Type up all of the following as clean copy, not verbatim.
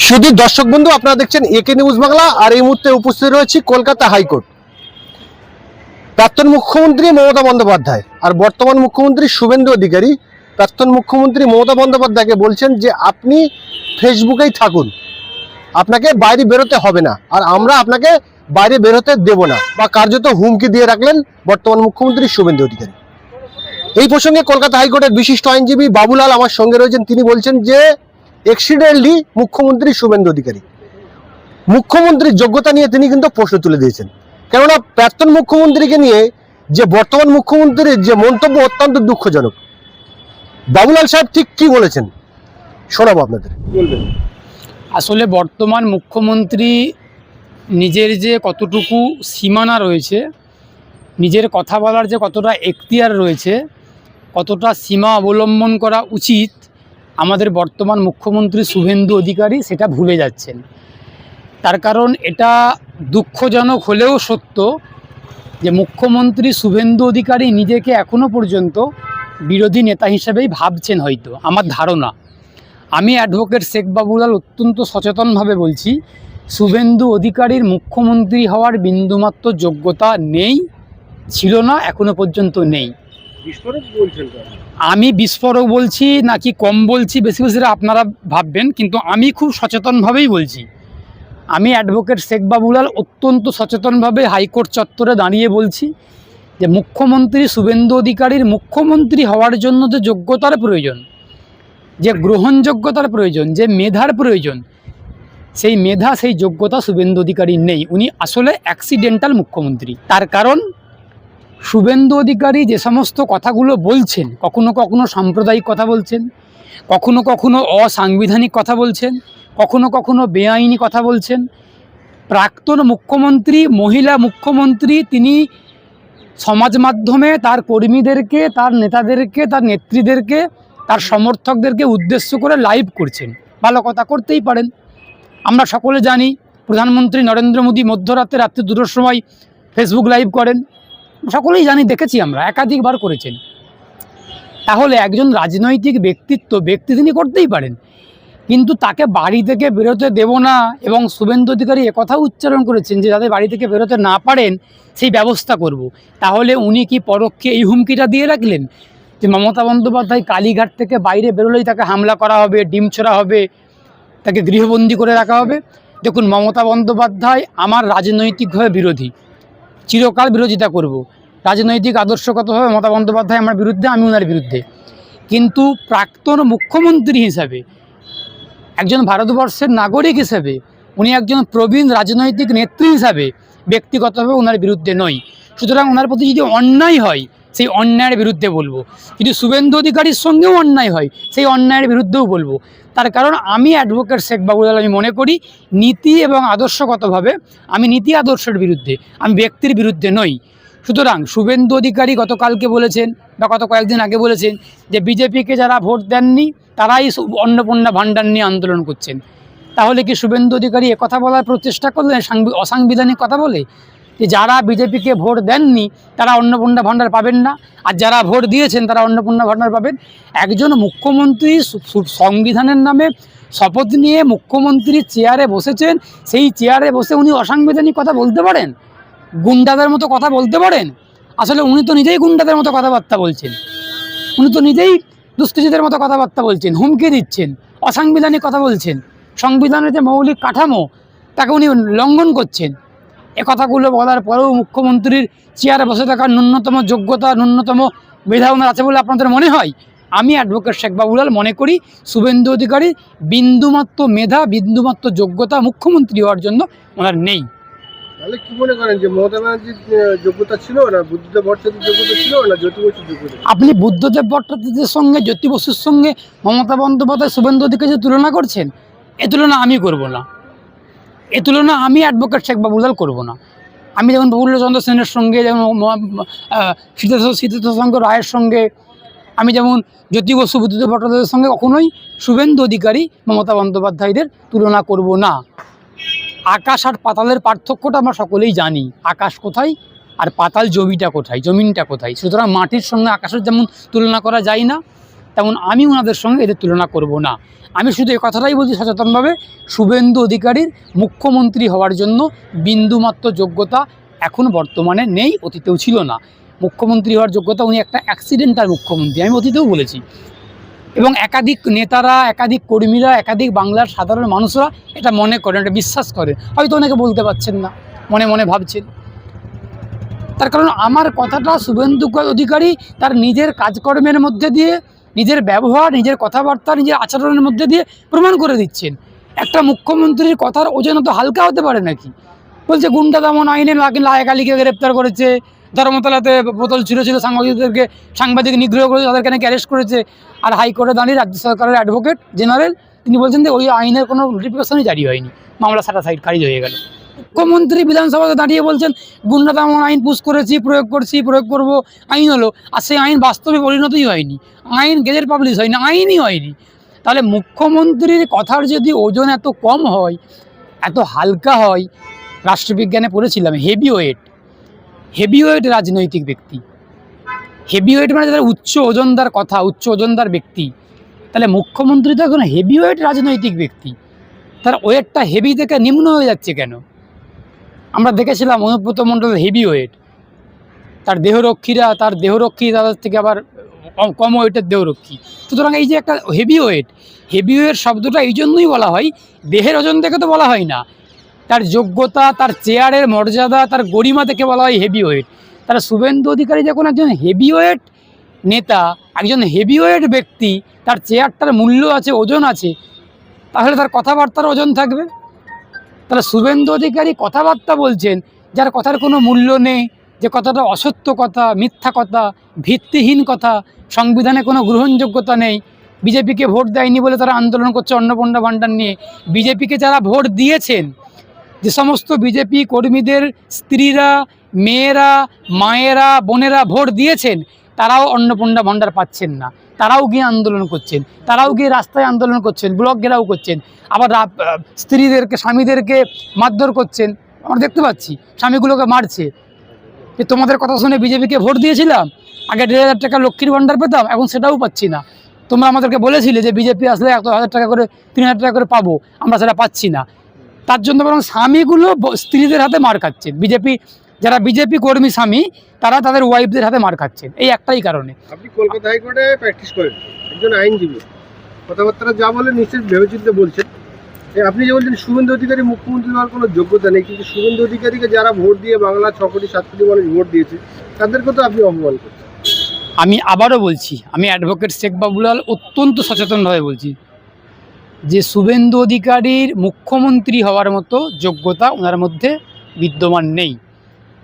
শুধু দর্শক বন্ধু, আপনারা দেখছেন একে নিউজ বাংলা। আর এই মুহূর্তে উপস্থিত রয়েছে কলকাতা হাইকোর্ট। প্রাক্তন মুখ্যমন্ত্রী মমতা বন্দ্যোপাধ্যায় আর বর্তমান মুখ্যমন্ত্রী শুভেন্দু অধিকারী প্রাক্তন মুখ্যমন্ত্রী মমতা বন্দ্যোপাধ্যায়কে বলছেন যে আপনি ফেসবুকেই থাকুন, আপনাকে বাইরে বেরোতে হবে না, আর আমরা আপনাকে বাইরে বেরোতে দেব না, বা কার্যত হুমকি দিয়ে রাখলেন বর্তমান মুখ্যমন্ত্রী শুভেন্দু অধিকারী। এই প্রসঙ্গে কলকাতা হাইকোর্টের বিশিষ্ট আইনজীবী বাবুলাল আমার সঙ্গে রয়েছেন। তিনি বলছেন যে এক্সিডেন্টলি মুখ্যমন্ত্রী শুভেন্দু অধিকারী মুখ্যমন্ত্রীর যোগ্যতা নিয়ে তিনি কিন্তু প্রশ্ন তুলে দিয়েছেন। কেননা প্রাক্তন মুখ্যমন্ত্রীকে নিয়ে যে বর্তমান মুখ্যমন্ত্রীর যে মন্তব্য অত্যন্ত দুঃখজনক। বাবুলাল সাহেব ঠিক কি বলেছেন শোনাবো আপনাদের। বলবেন। আসলে বর্তমান মুখ্যমন্ত্রী নিজের যে কতটুকু সীমানা রয়েছে, নিজের কথা বলার যে কতটা এখতিয়ার রয়েছে, কতটা সীমা অবলম্বন করা উচিত আমাদের বর্তমান মুখ্যমন্ত্রী শুভেন্দু অধিকারী সেটা ভুলে যাচ্ছেন। তার কারণ এটা দুঃখজনক হলেও সত্য যে মুখ্যমন্ত্রী শুভেন্দু অধিকারী নিজেকে এখনও পর্যন্ত বিরোধী নেতা হিসেবেই ভাবছেন হয়তো, আমার ধারণা। আমি অ্যাডভোকেট শেখ বাবুলাল অত্যন্ত সচেতনভাবে বলছি, শুভেন্দু অধিকারীর মুখ্যমন্ত্রী হওয়ার বিন্দুমাত্র যোগ্যতা নেই, ছিল না, এখনো পর্যন্ত নেই। আমি বিস্ফোরক বলছি নাকি কম বলছি বেশি বেশি আপনারা ভাববেন, কিন্তু আমি খুব সচেতনভাবেই বলছি। আমি অ্যাডভোকেট শেখ বাবুলাল অত্যন্ত সচেতনভাবে হাইকোর্ট চত্বরে দাঁড়িয়ে বলছি যে মুখ্যমন্ত্রী শুভেন্দু অধিকারীর মুখ্যমন্ত্রী হওয়ার জন্য যে যোগ্যতার প্রয়োজন, যে গ্রহণযোগ্যতার প্রয়োজন, যে মেধার প্রয়োজন, সেই মেধা সেই যোগ্যতা শুভেন্দু অধিকারীর নেই। উনি আসলে অ্যাক্সিডেন্টাল মুখ্যমন্ত্রী। তার কারণ শুভেন্দু অধিকারী যে সমস্ত কথাগুলো বলছেন, কখনো কখনো সাম্প্রদায়িক কথা বলছেন, কখনো কখনো অসাংবিধানিক কথা বলছেন, কখনো কখনো বেআইনি কথা বলছেন। প্রাক্তন মুখ্যমন্ত্রী, মহিলা মুখ্যমন্ত্রী, তিনি সমাজ মাধ্যমে তার কর্মীদেরকে, তার নেতাদেরকে, তার নেত্রীদেরকে, তার সমর্থকদেরকে উদ্দেশ্য করে লাইভ করছেন। ভালো কথা, করতেই পারেন। আমরা সকলে জানি প্রধানমন্ত্রী নরেন্দ্র মোদী মধ্যরাতে রাত্রি 2টোর সময় ফেসবুক লাইভ করেন, সকলেই জানি, দেখেছি আমরা, একাধিকবার করেছেন। তাহলে একজন রাজনৈতিক ব্যক্তি তিনি করতেই পারেন, কিন্তু তাকে বাড়ি থেকে বেরোতে দেব না। এবং শুভেন্দু অধিকারী একথা উচ্চারণ করেছেন যে যাতে বাড়ি থেকে বেরোতে না পারেন সেই ব্যবস্থা করব। তাহলে উনি কি পরোক্ষে এই হুমকিটা দিয়ে রাখলেন যে মমতা বন্দ্যোপাধ্যায় কালীঘাট থেকে বাইরে বেরোলেই তাকে হামলা করা হবে, ডিম ছোড়া হবে, তাকে গৃহবন্দী করে রাখা হবে? দেখুন, মমতা বন্দ্যোপাধ্যায় আমার রাজনৈতিকভাবে বিরোধী, চিরকাল বিরোধিতা করব। রাজনৈতিক আদর্শগতভাবে মমতা বন্দ্যোপাধ্যায় আমার বিরুদ্ধে, আমি ওনার বিরুদ্ধে। কিন্তু প্রাক্তন মুখ্যমন্ত্রী হিসাবে, একজন ভারতবর্ষের নাগরিক হিসেবে, উনি একজন প্রবীণ রাজনৈতিক নেত্রী হিসাবে ব্যক্তিগতভাবে ওনার বিরুদ্ধে নই। সুতরাং ওনার প্রতি যদি অন্যায় হয় সেই অন্যায়ের বিরুদ্ধে বলবো, যদি শুভেন্দু অধিকারীর সঙ্গেও অন্যায় হয় সেই অন্যায়ের বিরুদ্ধেও বলবো। তার কারণ আমি অ্যাডভোকেট শেখ বাবুলাল, আমি মনে করি নীতি এবং আদর্শগতভাবে আমি নীতি আদর্শের বিরুদ্ধে, আমি ব্যক্তির বিরুদ্ধে নই। সুতরাং শুভেন্দু অধিকারী গতকালকে বলেছেন বা গত কয়েকদিন আগে বলেছেন যে বিজেপিকে যারা ভোট দেননি তারাই অন্নপূর্ণা ভাণ্ডার নিয়ে আন্দোলন করছেন। তাহলে কি শুভেন্দু অধিকারী একথা বলার প্রচেষ্টা করলেন অসাংবিধানিক কথা বলে যে যারা বিজেপিকে ভোট দেননি তারা অন্নপূর্ণা ভাণ্ডার পাবেন না, আর যারা ভোট দিয়েছেন তারা অন্নপূর্ণা ভাণ্ডার পাবেন? একজন মুখ্যমন্ত্রী সংবিধানের নামে শপথ নিয়ে মুখ্যমন্ত্রী চেয়ারে বসেছেন, সেই চেয়ারে বসে উনি অসাংবিধানিক কথা বলতে পারেন? গুন্ডাদের মতো কথা বলতে পারেন? আসলে উনি তো নিজেই গুন্ডাদের মতো কথাবার্তা বলছেন, উনি তো নিজেই দুষ্কৃতীদের মতো কথাবার্তা বলছেন, হুমকি দিচ্ছেন, অসাংবিধানিক কথা বলছেন। সংবিধানের যে মৌলিক কাঠামো তাকে উনি লঙ্ঘন করছেন। এ কথাগুলো বলার পরেও মুখ্যমন্ত্রীর চেয়ারে বসে থাকার ন্যূনতম যোগ্যতা, ন্যূনতম মেধা ওনার আছে বলে আপনাদের মনে হয়? আমি অ্যাডভোকেট শেখ বাবুলাল মনে করি শুভেন্দু অধিকারী বিন্দুমাত্র মেধা, বিন্দুমাত্র যোগ্যতা মুখ্যমন্ত্রী হওয়ার জন্য ওনার নেই। তাহলে কি মনে করেন যে মমতা ব্যানার্জির যোগ্যতা ছিল না, বুদ্ধদেব ভট্টাচার্যের যোগ্যতা ছিল না, জ্যোতি বসুর যোগ্যতা? আপনি বুদ্ধদেব ভট্টাচার্যের সঙ্গে, জ্যোতি বসুর সঙ্গে মমতা বন্দ্যোপাধ্যায় শুভেন্দু অধিকারী তুলনা করছেন, এ তুলনা আমি করব না, এ তুলনা আমি অ্যাডভোকেট শেখ বাবুলাল করব না। আমি যেমন প্রফুল্লচন্দ্র সেনের সঙ্গে, যেমন সীতাশঙ্কর রায়ের সঙ্গে, আমি যেমন জ্যোতি বসু, বুদ্ধদেব ভট্টাচার্যের সঙ্গে কখনোই শুভেন্দু অধিকারী, মমতা বন্দ্যোপাধ্যায়দের তুলনা করব না। আকাশ আর পাতালের পার্থক্যটা আমরা সকলেই জানি, আকাশ কোথায় আর পাতাল জমিটা কোথায়, জমিনটা কোথায়। সুতরাং মাটির সঙ্গে আকাশের যেমন তুলনা করা যায় না, তেমন আমি ওনাদের সঙ্গে এদের তুলনা করব না। আমি শুধু এই কথাটাই বলছি সচেতনভাবে, শুভেন্দু অধিকারীর মুখ্যমন্ত্রী হওয়ার জন্য বিন্দুমাত্র যোগ্যতা এখন বর্তমানে নেই, অতীতেও ছিল না। মুখ্যমন্ত্রী হওয়ার যোগ্যতা, উনি একটা অ্যাক্সিডেন্টাল মুখ্যমন্ত্রী, আমি অতীতেও বলেছি। এবং একাধিক নেতারা, একাধিক কর্মীরা, একাধিক বাংলার সাধারণ মানুষরা এটা মনে করেন, এটা বিশ্বাস করেন, হয়তো অনেকে বলতে পারছেন না, মনে মনে ভাবছেন। তার কারণ আমার কথাটা শুভেন্দু অধিকারী তার নিজের কাজকর্মের মধ্যে দিয়ে, নিজের ব্যবহার, নিজের কথাবার্তা, নিজের আচরণের মধ্যে দিয়ে প্রমাণ করে দিচ্ছেন। একটা মুখ্যমন্ত্রীর কথার ওজন তো হালকা হতে পারে নাকি? বলছে গুন্ডা দমন আইনে লায়েক আলীকে গ্রেপ্তার করেছে, ধর্মতলাতে বোতল ছিল সাংবাদিক নিগ্রহ করেছে, তাদেরকে নাকি অ্যারেস্ট করেছে। আর হাইকোর্টে দাঁড়িয়ে রাজ্য সরকারের অ্যাডভোকেট জেনারেল তিনি বলছেন যে ওই আইনের কোনো নোটিফিকেশনই জারি হয়নি, মামলা সাইড খারিজ হয়ে গেল। মুখ্যমন্ত্রী বিধানসভাতে দাঁড়িয়ে বলছেন গুন্ডা দমন আইন পুশ করেছি, প্রয়োগ করব, আইন হলো, আর সেই আইন বাস্তবে পরিণতই হয়নি, আইন গেজেট পাবলিশ হয়নি, আইনই হয়নি। তাহলে মুখ্যমন্ত্রীর কথার যদি ওজন এত কম হয়, এত হালকা হয়, রাষ্ট্রবিজ্ঞানে পড়েছিলাম হেভিওয়েট রাজনৈতিক ব্যক্তি, হেভিওয়েট মানে যাদের উচ্চ ওজনদার কথা, উচ্চ ওজনদার ব্যক্তি, তাহলে মুখ্যমন্ত্রী তো এখন হেভিওয়েট রাজনৈতিক ব্যক্তি, তার ওয়েটটা হেভি থেকে নিম্ন হয়ে যাচ্ছে কেন? আমরা দেখেছিলাম অনুব্রত মণ্ডল হেভিওয়েট, তার দেহরক্ষী তাদের থেকে আবার কম ওয়েটের দেহরক্ষী। সুতরাং এই যে একটা হেভিওয়েট শব্দটা এই জন্যই বলা হয়, দেহের ওজন থেকে তো বলা হয় না, তার যোগ্যতা, তার চেয়ারের মর্যাদা, তার গরিমা থেকে বলা হয় হেভিওয়েট। তারা শুভেন্দু অধিকারী যখন একজন হেভিওয়েট নেতা, একজন হেভিওয়েট ব্যক্তি, তার চেয়ারটার মূল্য আছে, ওজন আছে, তাহলে তার কথাবার্তার ওজন থাকবে। তাহলে শুভেন্দু অধিকারী কথাবার্তা বলছেন যার কথার কোনো মূল্য নেই, যে কথাটা অসত্য কথা, মিথ্যা কথা, ভিত্তিহীন কথা, সংবিধানে কোনো গ্রহণযোগ্যতা নেই। বিজেপিকে ভোট দেয়নি বলে তারা আন্দোলন করছে অন্নপূর্ণা ভাণ্ডার নিয়ে। বিজেপিকে যারা ভোট দিয়েছেন, যে সমস্ত বিজেপি কর্মীদের স্ত্রীরা, মেয়েরা, মায়েরা, বোনেরা ভোট দিয়েছেন, তারাও অন্নপূর্ণা ভাণ্ডার পাচ্ছেন না, তারাও গিয়ে আন্দোলন করছেন, তারাও গিয়ে রাস্তায় আন্দোলন করছেন, ব্লক ঘেরাও করছেন, আবার স্ত্রীদেরকে, স্বামীদেরকে মারধর করছেন। আমরা দেখতে পাচ্ছি স্বামীগুলোকে মারছে, যে তোমাদের কথা শুনে বিজেপিকে ভোট দিয়েছিলাম, আগে 1,500 টাকা লক্ষ্মীর ভাণ্ডার পেতাম, এখন সেটাও পাচ্ছি না। তোমরা আমাদেরকে বলেছিলে যে বিজেপি আসলে 1,000 টাকা করে, 3,000 টাকা করে পাবো, আমরা সেটা পাচ্ছি না। তার জন্য বরং স্বামীগুলো স্ত্রীদের হাতে মার খাচ্ছেন, যারা বিজেপি কর্মী স্বামী, তারা তাদের ওয়াইফদের হাতে মার খাচ্ছেন, এই একটাই কারণে। আপনি কলকাতা হাইকোর্টে প্র্যাকটিস করেন, একজন আইনজীবী, কথাবার্তা যা বলে নিশ্চিত ভেবেচিন্তে বলছেন। আপনি যে বলছেন শুভেন্দু অধিকারী মুখ্যমন্ত্রী হওয়ার কোনো যোগ্যতা নেই, কিন্তু শুভেন্দু অধিকারীকে যারা ভোট দিয়ে বাংলা 6 কোটি 7 কোটি মানুষ ভোট দিয়েছে, তাদেরকে তো আপনি অপমান করছেন। আমি আবারও বলছি, আমি অ্যাডভোকেট শেখ বাবুলাল অত্যন্ত সচেতনভাবে বলছি যে শুভেন্দু অধিকারীর মুখ্যমন্ত্রী হওয়ার মতো যোগ্যতা ওনার মধ্যে বিদ্যমান নেই।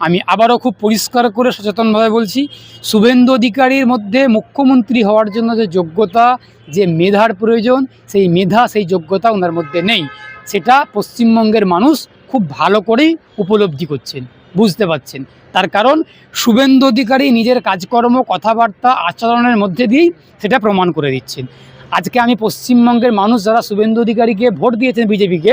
আমি আবারও খুব পরিষ্কার করে সচেতনভাবে বলছি, শুভেন্দু অধিকারীর মধ্যে মুখ্যমন্ত্রী হওয়ার জন্য যে যোগ্যতা, যে মেধার প্রয়োজন, সেই মেধা, সেই যোগ্যতা ওনার মধ্যে নেই। সেটা পশ্চিমবঙ্গের মানুষ খুব ভালো করেই উপলব্ধি করছেন, বুঝতে পারছেন। তার কারণ শুভেন্দু অধিকারী নিজের কাজকর্ম, কথাবার্তা, আচরণের মধ্যে দিয়েই সেটা প্রমাণ করে দিচ্ছেন। আজকে আমি পশ্চিমবঙ্গের মানুষ যারা শুভেন্দু অধিকারীকে ভোট দিয়েছেন বিজেপিকে,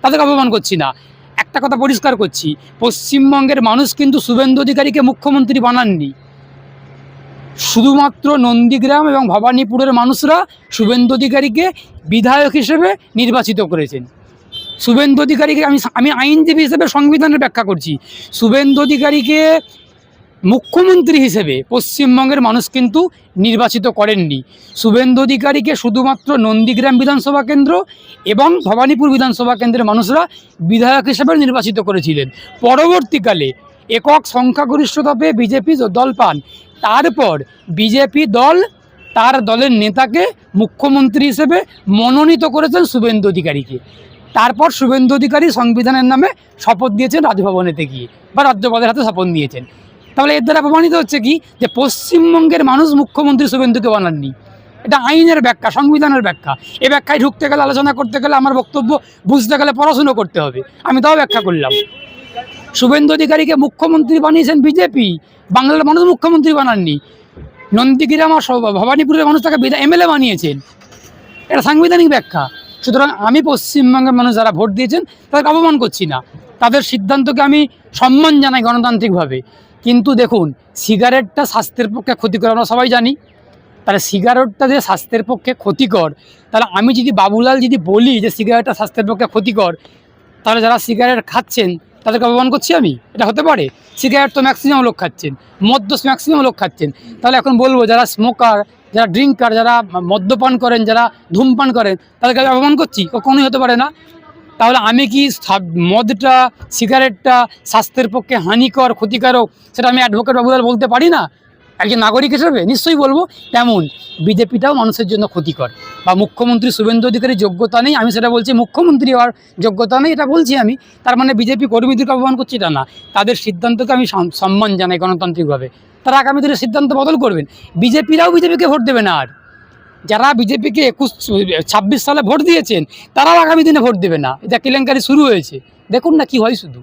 তাদেরকে অপমান করছি না, একটা কথা পরিষ্কার করছি, পশ্চিমবঙ্গের মানুষ কিন্তু শুভেন্দু অধিকারীকে মুখ্যমন্ত্রী বানাননি। শুধুমাত্র নন্দীগ্রাম এবং ভবানীপুরের মানুষরা শুভেন্দু অধিকারীকে বিধায়ক হিসেবে নির্বাচিত করেছেন। শুভেন্দু অধিকারীকে আমি আইনজীবী হিসেবে সংবিধানের ব্যাখ্যা করছি, শুভেন্দু অধিকারীকে মুখ্যমন্ত্রী হিসেবে পশ্চিমবঙ্গের মানুষ কিন্তু নির্বাচিত করেননি। শুভেন্দু অধিকারীকে শুধুমাত্র নন্দীগ্রাম বিধানসভা কেন্দ্র এবং ভবানীপুর বিধানসভা কেন্দ্রের মানুষরা বিধায়ক হিসেবে নির্বাচিত করেছিলেন। পরবর্তীকালে একক সংখ্যাগরিষ্ঠতা পেয়ে বিজেপি দল পান, তারপর বিজেপি দল তার দলের নেতাকে মুখ্যমন্ত্রী হিসেবে মনোনীত করেছেন শুভেন্দু অধিকারীকে। তারপর শুভেন্দু অধিকারী সংবিধানের নামে শপথ দিয়েছেন রাজভবনেতে গিয়ে, বা রাজ্যপালের হাতে শপথ নিয়েছেন। তাহলে এর দ্বারা প্রমাণিত হচ্ছে কি, যে পশ্চিমবঙ্গের মানুষ মুখ্যমন্ত্রী শুভেন্দুকে বানাননি। এটা আইনের ব্যাখ্যা, সংবিধানের ব্যাখ্যা। এই ব্যাখ্যায় ঢুকতে গেলে, আলোচনা করতে গেলে, আমার বক্তব্য বুঝতে গেলে পড়াশুনো করতে হবে। আমি তাও ব্যাখ্যা করলাম। শুভেন্দু অধিকারীকে মুখ্যমন্ত্রী বানিয়েছেন বিজেপি, বাংলার মানুষ মুখ্যমন্ত্রী বানাননি। নন্দীগ্রাম আর ভবানীপুরের মানুষ তাকে এমএলএ বানিয়েছেন, এটা সাংবিধানিক ব্যাখ্যা। সুতরাং আমি পশ্চিমবঙ্গের মানুষ যারা ভোট দিয়েছেন তাদেরকে অপমান করছি না, তাদের সিদ্ধান্তকে আমি সম্মান জানাই গণতান্ত্রিকভাবে। কিন্তু দেখুন, সিগারেটটা স্বাস্থ্যের পক্ষে ক্ষতিকর, আমরা সবাই জানি। তাহলে সিগারেটটা যে স্বাস্থ্যের পক্ষে ক্ষতিকর, তাহলে আমি যদি বাবুলাল যদি বলি যে সিগারেটটা স্বাস্থ্যের পক্ষে ক্ষতিকর, তাহলে যারা সিগারেট খাচ্ছেন তাদেরকে অপমান করছি আমি? এটা হতে পারে? সিগারেট তো ম্যাক্সিমাম লোক খাচ্ছেন, মদ্য ম্যাক্সিমাম লোক খাচ্ছেন, তাহলে এখন বলবো যারা স্মোকার, যারা ড্রিঙ্কার, যারা মদ্যপান করেন, যারা ধূমপান করেন, তাদেরকে আমি অপমান করছি? কখনোই হতে পারে না। তাহলে আমি কি মদটা, সিগারেটটা স্বাস্থ্যের পক্ষে হানিকর, ক্ষতিকারক, সেটা আমি অ্যাডভোকেট বাবুলাল বলতে পারি না একজন নাগরিক হিসেবে? নিশ্চয়ই বলবো। তেমন বিজেপিটাও মানুষের জন্য ক্ষতিকর, বা মুখ্যমন্ত্রী শুভেন্দু অধিকারীর যোগ্যতা নেই, আমি সেটা বলছি, মুখ্যমন্ত্রী হওয়ার যোগ্যতা নেই এটা বলছি আমি। তার মানে বিজেপি কর্মীদেরকে অপমান করছি এটা না, তাদের সিদ্ধান্তকে আমি সম্মান জানাই গণতান্ত্রিকভাবে। তারা আগামী দিনে সিদ্ধান্ত বদল করবেন। বিজেপিরাও বিজেপিকে ভোট দেবে না, আর যারা বিজেপিকে 26 সালে ভোট দিয়েছেন তারাও আগামী দিনে ভোট দেবে না। এটা কেলেঙ্কারি শুরু হয়েছে, দেখুন না কি হয় শুধু।